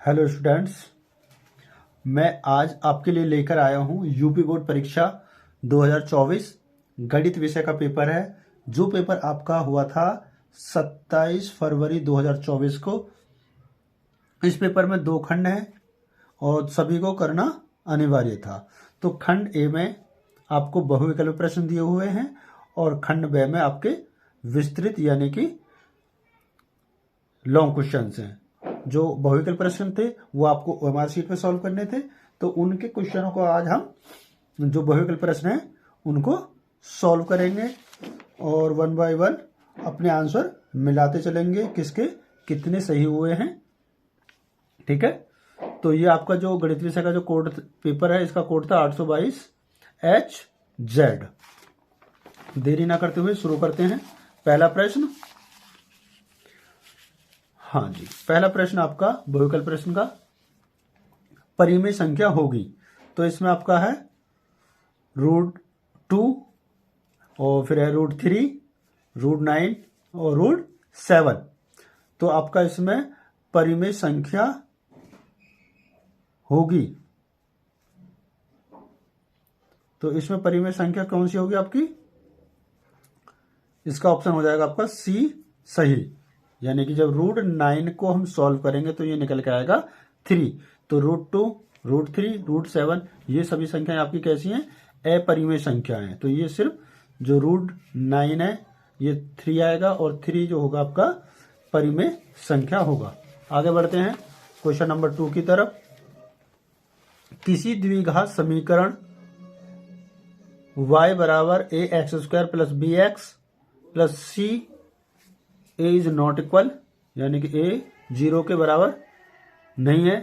Hello students, मैं आज आपके लिए लेकर आया हूं यूपी बोर्ड परीक्षा 2024 गणित विषय का पेपर है। जो पेपर आपका हुआ था 27 फरवरी 2024 को। इस पेपर में 2 खंड हैं और सभी को करना अनिवार्य था। तो खंड ए में आपको बहुविकल्प प्रश्न दिए हुए हैं और खंड बे में आपके विस्तृत यानी कि लॉन्ग क्वेश्चंस हैं। जो बहुविकल्प प्रश्न थे वो आपको ओएमआर शीट पे सॉल्व करने थे, तो उनके क्वेश्चनों को आज हम जो बहुविकल्प प्रश्न हैं उनको सॉल्व करेंगे और 1 बाय 1 अपने आंसर मिलाते चलेंगे किसके कितने सही हुए हैं। ठीक है, तो ये आपका जो गणित विषय का जो कोड पेपर है, इसका कोड था 822HZ। देरी ना करते हुए शुरू करते हैं। पहला प्रश्न, हाँ जी, पहला प्रश्न आपका बहुविकल्प प्रश्न का परिमेय संख्या होगी। तो इसमें आपका है √2 और फिर है √3, √9 और √7। तो आपका इसमें परिमेय संख्या होगी। तो इसमें परिमेय संख्या कौन सी होगी आपकी? इसका ऑप्शन हो जाएगा आपका सी सही। यानी कि जब √9 को हम सॉल्व करेंगे तो ये निकल के आएगा 3। तो √2, √3, √7 ये सभी संख्याएं आपकी कैसी हैं? अपरिमेय संख्या हैं। तो ये सिर्फ जो √9 है ये 3 आएगा और 3 जो होगा आपका परिमेय संख्या होगा। आगे बढ़ते हैं क्वेश्चन नंबर 2 की तरफ। किसी द्विघात समीकरण y बराबर ax² + bx + c a is not equal, यानी कि a 0 के बराबर नहीं है,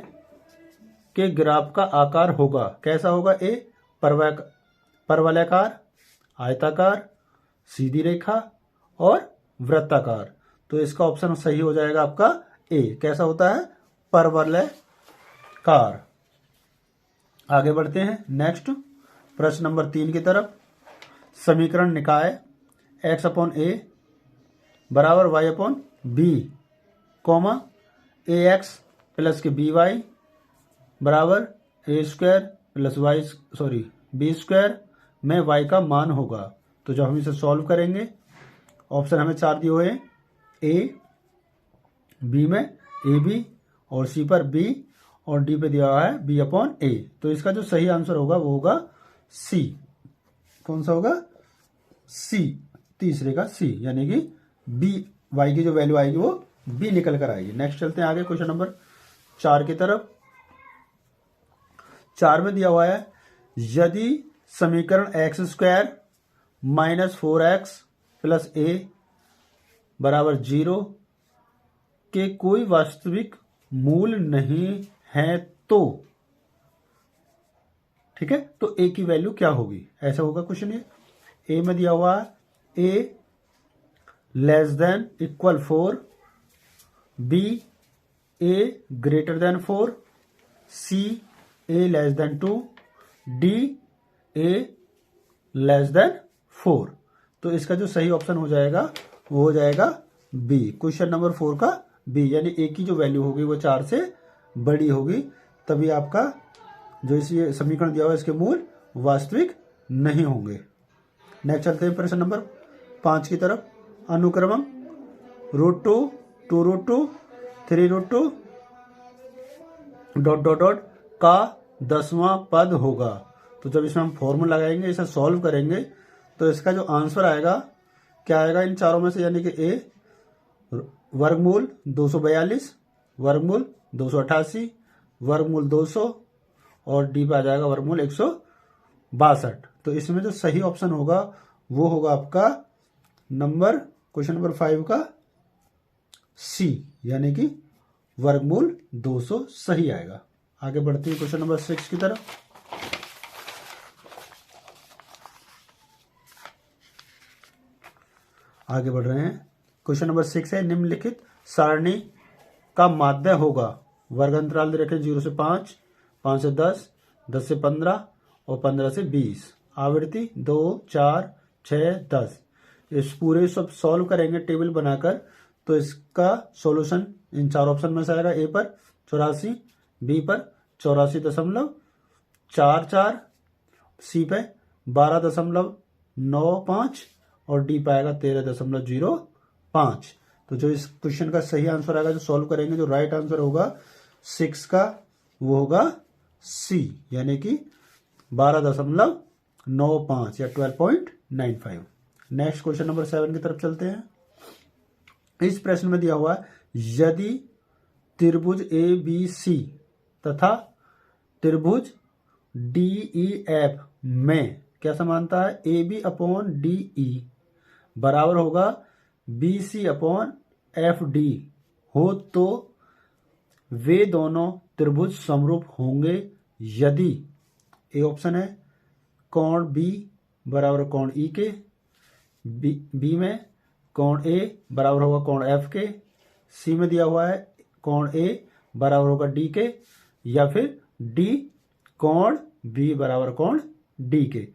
के ग्राफ का आकार होगा। कैसा होगा? a परवलयाकार, आयताकार, सीधी रेखा और वृत्ताकार। तो इसका ऑप्शन सही हो जाएगा आपका a। कैसा होता है? परवलयाकार। आगे बढ़ते हैं नेक्स्ट प्रश्न नंबर 3 की तरफ। समीकरण निकाय x/a बराबर y/b, ax प्लस के by बराबर b² में y का मान होगा। तो जब हम इसे सॉल्व करेंगे, ऑप्शन हमें 4 दिए हुए हैं, a, b में ab और c पर b और d पे दिया हुआ है b/a। तो इसका जो सही आंसर होगा वो होगा c। कौन सा होगा? c, तीसरे का c, यानी कि b, y की जो वैल्यू आएगी वो b निकल कर आएगी। नेक्स्ट चलते हैं आगे क्वेश्चन नंबर 4 की तरफ। 4 में दिया हुआ है, यदि समीकरण x² - 4x + a बराबर 0 के कोई वास्तविक मूल नहीं है तो, ठीक है, तो a की वैल्यू क्या होगी? ऐसा होगा क्वेश्चन। ये a में दिया हुआ है a <= 4, b a <= 4, c a <= 2, d a <= 4। तो इसका जो सही ऑप्शन हो जाएगा वो हो जाएगा बी, क्वेश्चन नंबर 4 का बी। यानी a की जो वैल्यू होगी वो 4 से बड़ी होगी, तभी आपका जो इस समीकरण दिया हुआ है इसके मूल वास्तविक नहीं होंगे। नेक्स्ट चलते हैं प्रश्न नंबर 5 की तरफ। अनुक्रमण √2, 2√2, 3√2 ... का 10वां पद होगा। तो जब इसमें हम फॉर्मूला लगाएंगे, इसे सॉल्व करेंगे, तो इसका जो आंसर आएगा क्या आएगा इन चारों में से? यानी कि a वर्गमूल 242, वर्गमूल 288, वर्गमूल 200 और d पे आ जाएगा वर्गमूल 162। तो इसमें जो सही ऑप्शन होगा वो होगा आपका क्वेश्चन नंबर 5 का C, यानी कि वर्गमूल 200 सही आएगा। आगे बढ़ते हैं क्वेश्चन नंबर 6 की तरफ। आगे बढ़ रहे हैं, क्वेश्चन नंबर 6 है, निम्नलिखित सारणी का माध्य होगा। वर्ग अंतराल दे रखे 0 से 5, 5 से 10, 10 से 15 और 15 से 20। आवृत्ति 2, 4, 6, 10। इस पूरे सब सॉल्व करेंगे टेबल बनाकर, तो इसका सॉल्यूशन इन चार ऑप्शन में से आएगा। ए पर 84, बी पर 84.44, सी पे 12.95 और डी पाएगा 13.05। तो जो इस क्वेश्चन का सही आंसर आएगा, जो सॉल्व करेंगे, जो राइट आंसर होगा 6 का, वो होगा सी, यानी कि 12.95 या 12.95। नेक्स्ट क्वेश्चन नंबर 7 की तरफ चलते हैं। इस प्रश्न में दिया हुआ है, यदि त्रिभुज ए बी सी तथा त्रिभुज डी ई एफ में क्या समानता है, A B upon D E बराबर होगा B C upon F D हो, तो वे दोनों त्रिभुज समरूप होंगे यदि ए ऑप्शन है कोण बी बराबर कोण ई के, बी में कोण ए बराबर होगा कोण एफ के, सी में दिया हुआ है कोण ए बराबर होगा डी के, या फिर डी कोण बी बराबर कोण डी के।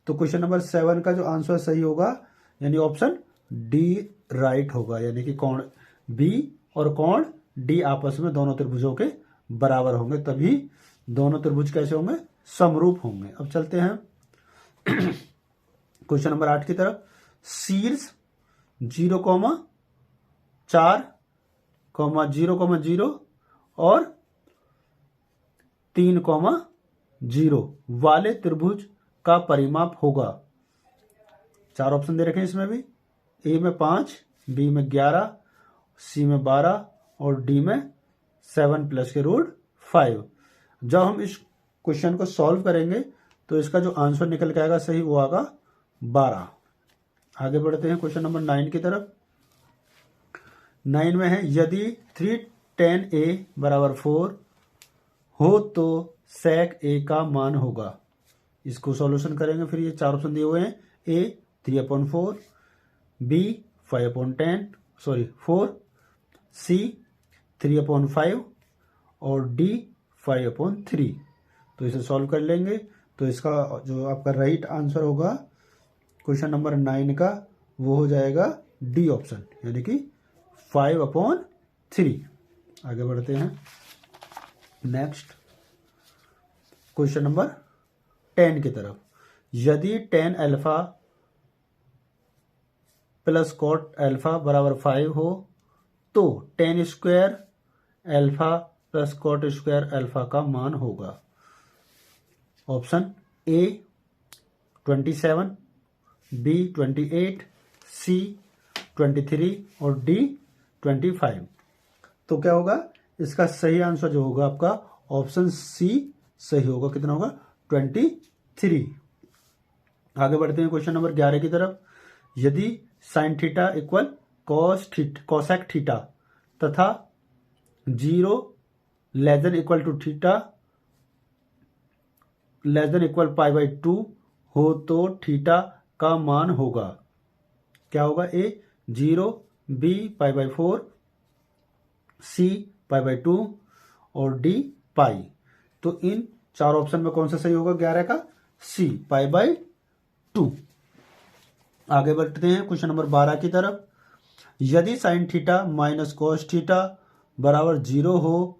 तो क्वेश्चन नंबर 7 का जो आंसर सही होगा, यानी ऑप्शन डी राइट होगा, यानी कि कोण बी और कोण डी आपस में दोनों त्रिभुजों के बराबर होंगे, तभी दोनों त्रिभुज कैसे होंगे, समरूप होंगे। अब चलते हैं क्वेश्चन नंबर 8 की तरफ। शीर्ष 0,4, 0,0 और 3,0 वाले त्रिभुज का परिमाप होगा। चार ऑप्शन दे रखे हैं इसमें भी, ए में 5, बी में 11, सी में 12 और डी में 7 प्लस के रूट 5। जब हम इस क्वेश्चन को सॉल्व करेंगे तो इसका जो आंसर निकल के आएगा सही, वो आएगा 12। आगे बढ़ते हैं क्वेश्चन नंबर 9 की तरफ। 9 में है, यदि 3 tan a बराबर 4 हो तो sec a का मान होगा। इसको सॉल्यूशन करेंगे, फिर ये चार ऑप्शन दिए हुए हैं, ए 3/4, बी 4, सी 3/5 और डी 5/3। तो इसे सॉल्व कर लेंगे तो इसका जो आपका राइट आंसर होगा क्वेश्चन नंबर 9 का, वो हो जाएगा डी ऑप्शन, यानी कि 5/3। आगे बढ़ते हैं नेक्स्ट क्वेश्चन नंबर 10 की तरफ। यदि tan alpha plus cot alpha बराबर 5 हो तो tan square alpha plus cot square alpha का मान होगा। ऑप्शन ए 27, बी 28, सी 23 और डी 25। तो क्या होगा, इसका सही आंसर जो होगा आपका ऑप्शन सी सही होगा। कितना होगा, 23। आगे बढ़ते हैं क्वेश्चन नंबर 11 की तरफ। यदि sine theta equal cosec theta तथा 0 <= थीटा π/2 हो तो थीटा का मान होगा। क्या होगा, ए 0, बी π/4, सी π/2 और डी पाई। तो इन चार ऑप्शन में कौन सा सही होगा 11 का, सी π/2। आगे बढ़ते हैं क्वेश्चन नंबर 12 की तरफ। यदि sine theta minus cos theta बराबर 0 हो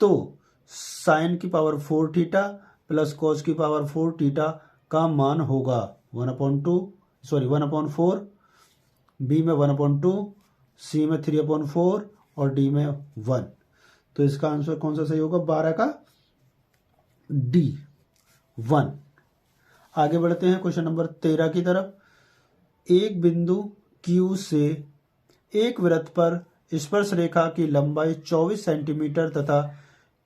तो साइन की पावर 4 थीटा प्लस कॉस की पावर 4 थीटा का मान होगा 1/4, बी में 1/2, सी में 3/4 और डी में 1। तो इसका आंसर कौन सा सही होगा 12 का, डी 1। आगे बढ़ते हैं क्वेश्चन नंबर 13 की तरफ। एक बिंदु Q से एक वृत्त पर स्पर्श रेखा की लंबाई 24 सेंटीमीटर तथा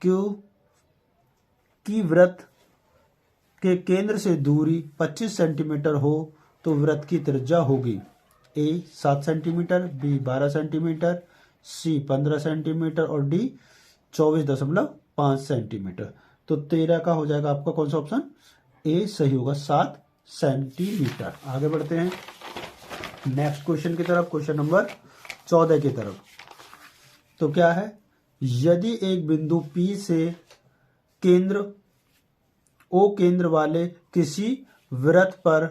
Q की वृत्त के केंद्र से दूरी 25 सेंटीमीटर हो तो वृत्त की त्रिज्या होगी। ए 7 सेंटीमीटर, बी 12 सेंटीमीटर, सी 15 सेंटीमीटर और डी 24.5 सेंटीमीटर। तो 13 का हो जाएगा आपका कौन सा ऑप्शन, ए सही होगा 7 सेंटीमीटर। आगे बढ़ते हैं नेक्स्ट क्वेश्चन की तरफ, क्वेश्चन नंबर 14 की तरफ। तो क्या है, यदि एक बिंदु P से केंद्र वाले किसी वृत्त पर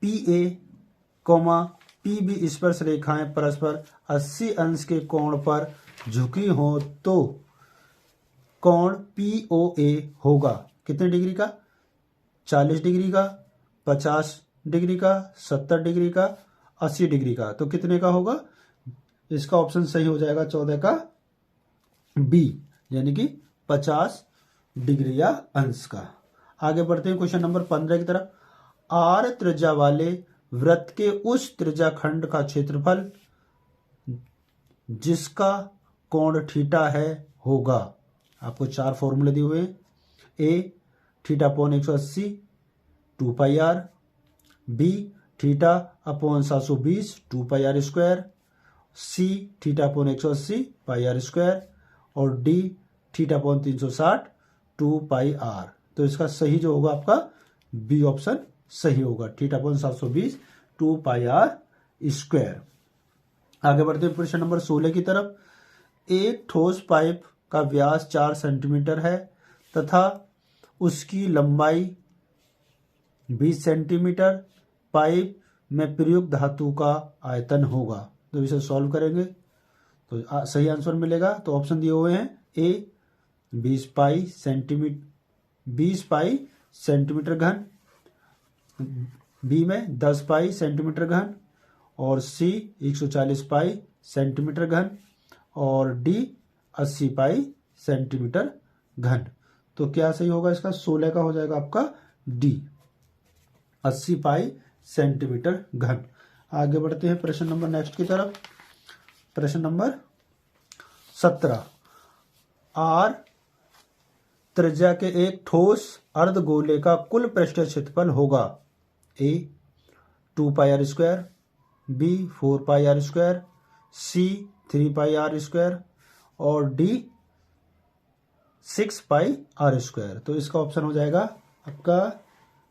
PA, PB स्पर्श रेखाएं परस्पर 80 अंश के कोण पर झुकी हो तो कोण POA होगा कितने डिग्री का? 40 डिग्री का, 50 डिग्री का, 70 डिग्री का, 80 डिग्री का। तो कितने का होगा? इसका ऑप्शन सही हो जाएगा 14 का बी, यानी कि 50 डिग्री या अंश का। आगे बढ़ते हैं क्वेश्चन नंबर 15 की तरफ। आर त्रिज्या वाले वृत्त के उस त्रिज्या खंड का क्षेत्रफल जिसका कोण थीटा है होगा। आपको 4 फॉर्मूले दिए हुए हैं। A theta upon 180 2 pi r, B theta upon 720 2 pi are square, C theta upon 180 pi are square और D theta upon 360 2 pi r. तो इसका सही जो होगा आपका बी ऑप्शन सही होगा, theta upon 720 2 pi are square. आगे बढ़ते हैं प्रश्न नंबर 16 की तरफ। एक ठोस पाइप का व्यास 4 सेंटीमीटर है तथा उसकी लंबाई 20 सेंटीमीटर। पाइप में प्रयुक्त धातु का आयतन होगा। तो इसे सॉल्व करेंगे तो सही आंसर मिलेगा। तो ऑप्शन दिए हुए हैं। ए 20 पाई सेंटीमीटर घन, बी में 10 पाई सेंटीमीटर घन और सी 140 पाई सेंटीमीटर घन और डी 80 पाई सेंटीमीटर घन। तो क्या सही होगा इसका? 16 का हो जाएगा आपका डी, 80 पाई सेंटीमीटर घन। आगे बढ़ते हैं प्रश्न नंबर नेक्स्ट की तरफ। प्रश्न नंबर 17। आर त्रिज्या के एक ठोस अर्धगोले का कुल पृष्ठीय क्षेत्रफल होगा। A 2 pi are square, B 4 pi are square, C 3 pi are square और डी 6 पाई आर स्क्वायर। तो इसका ऑप्शन हो जाएगा आपका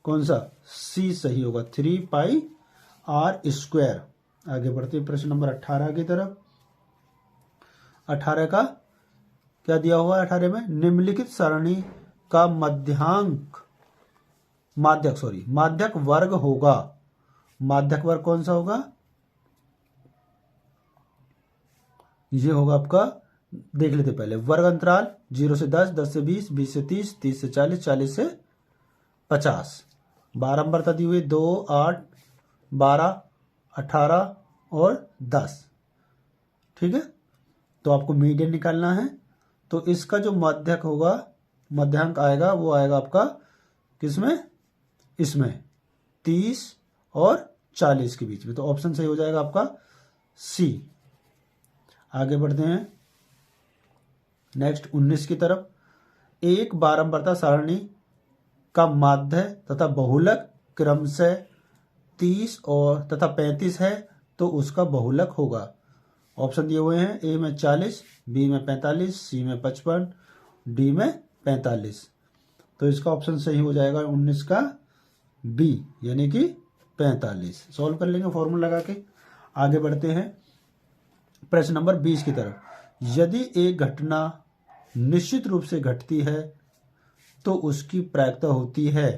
कौन सा? सी सही होगा, 3 पाई आर स्क्वायर। आगे बढ़ते हैं प्रश्न नंबर 18 की तरफ। 18 का क्या दिया हुआ है? 18 में निम्नलिखित सरणी का माध्यक वर्ग होगा। माध्यक वर्ग कौन सा होगा? ये होगा आपका, देख लेते पहले, वर्ग अंतराल 0 से 10, 10 से 20, 20 से 30, 30 से 40, 40 से 50। बारंबारता दी हुई 2, 8, 12, 18 और 10। ठीक है, तो आपको मीडियन निकालना है। तो इसका जो माध्यक होगा, मध्यांक आएगा, वो आएगा आपका किसमें? इसमें 30 और 40 के बीच में। तो ऑप्शन सही हो जाएगा आपका सी। आगे बढ़ते हैं नेक्स्ट 19 की तरफ। एक बारंबारता सारणी का माध्य तथा बहुलक क्रमशः 30 और तथा 35 है तो उसका बहुलक होगा। ऑप्शन दिए हुए हैं। ए में 40, बी में 45, सी में 55, डी में 45। तो इसका ऑप्शन सही हो जाएगा 19 का बी, यानी कि 45। सॉल्व कर लेंगे फॉर्मूला लगा के। आगे बढ़ते हैं प्रश्न नंबर 20 की तरफ। यदि एक घटना निश्चित रूप से घटती है तो उसकी प्रायिकता होती है।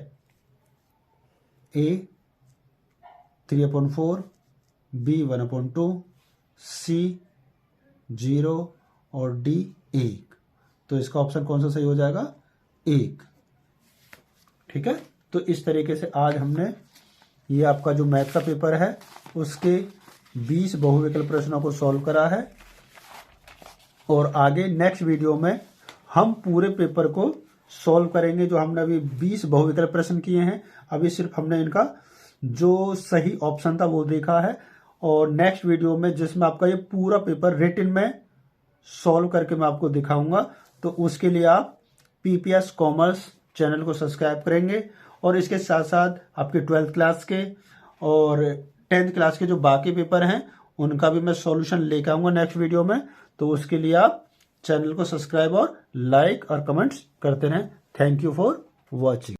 ए 3/4, बी 1/2, सी 0 और डी 1। तो इसका ऑप्शन कौन सा सही हो जाएगा? 1। ठीक है, तो इस तरीके से आज हमने ये आपका जो मैथ का पेपर है उसके 20 बहुविकल्प प्रश्नों को सॉल्व करा है। और आगे नेक्स्ट वीडियो में हम पूरे पेपर को सॉल्व करेंगे। जो हमने अभी 20 बहुविकल्प प्रश्न किए हैं, अभी सिर्फ हमने इनका जो सही ऑप्शन था वो देखा है। और नेक्स्ट वीडियो में जिसमें आपका ये पूरा पेपर रिटन में सॉल्व करके मैं आपको दिखाऊंगा, तो उसके लिए आप PPS कॉमर्स चैनल को सब्सक्राइब करेंगे। और इसके साथ साथ आपके 12th क्लास के और 10th क्लास के जो बाकी पेपर हैं उनका भी मैं सॉल्यूशन लेकर आऊंगा नेक्स्ट वीडियो में। तो उसके लिए आप चैनल को सब्सक्राइब और लाइक और कमेंट्स करते रहें। Thank you for watching.